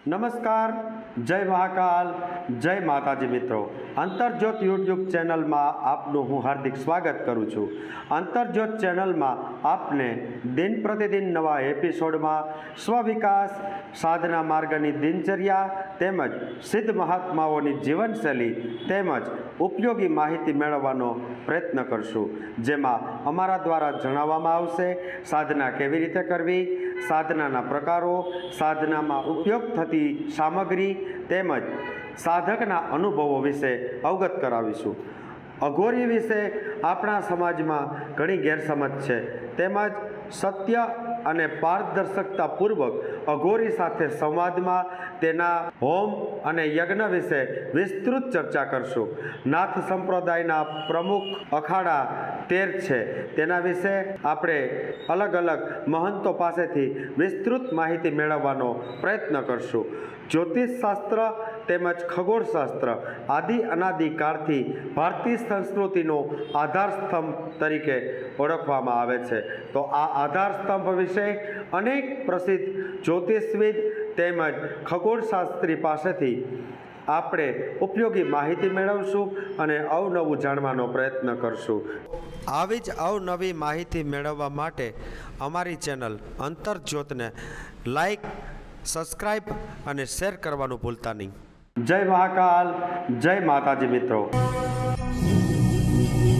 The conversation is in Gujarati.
નમસ્કાર, જય મહાકાલ, જય માતાજી મિત્રો. અંતરજ્યોત યુટ્યુબ ચેનલમાં આપનું હું હાર્દિક સ્વાગત કરું છું. અંતરજ્યોત ચેનલમાં આપને દિન પ્રતિદિન નવા એપિસોડમાં સ્વવિકાસ, સાધના માર્ગની દિનચર્યા તેમજ સિદ્ધ મહાત્માઓની જીવનશૈલી તેમજ ઉપયોગી માહિતી મેળવવાનો પ્રયત્ન કરશું, જેમાં અમારા દ્વારા જણાવવામાં આવશે સાધના કેવી રીતે કરવી, સાધનાના પ્રકારો, સાધનામાં ઉપયોગ થતી સામગ્રી તેમજ સાધકના અનુભવો વિશે અવગત કરાવીશું. અઘોરી વિશે આપણા સમાજમાં ઘણી ગેરસમજ છે, તેમજ સત્ય અને પારદર્શકતાપૂર્વક અઘોરી સાથે સંવાદમાં તેના હોમ અને યજ્ઞ વિશે વિસ્તૃત ચર્ચા કરશું. નાથ સંપ્રદાયના પ્રમુખ અખાડા 13 છે, તેના વિશે આપણે અલગ અલગ મહંતો પાસેથી વિસ્તૃત માહિતી મેળવવાનો પ્રયત્ન કરશું. જ્યોતિષશાસ્ત્ર તેમજ ખગોળશાસ્ત્ર આદિ અનાદિ કાળથી ભારતીય સંસ્કૃતિનો આધારસ્તંભ તરીકે ઓળખવામાં આવે છે. તો આ આધારસ્તંભ વિશે અનેક પ્રસિદ્ધ જ્યોતિષવિદ તેમજ ખગોળશાસ્ત્રી પાસેથી આપણે ઉપયોગી માહિતી મેળવશું અને અવનવું જાણવાનો પ્રયત્ન કરશું. આવી જ અવનવી માહિતી મેળવવા માટે અમારી ચેનલ અંતરજ્યોતને લાઈક, સબસ્ક્રાઈબ અને શેર કરવાનું ભૂલતા નહીં. જય મહાકાલ, જય માતાજી મિત્રો.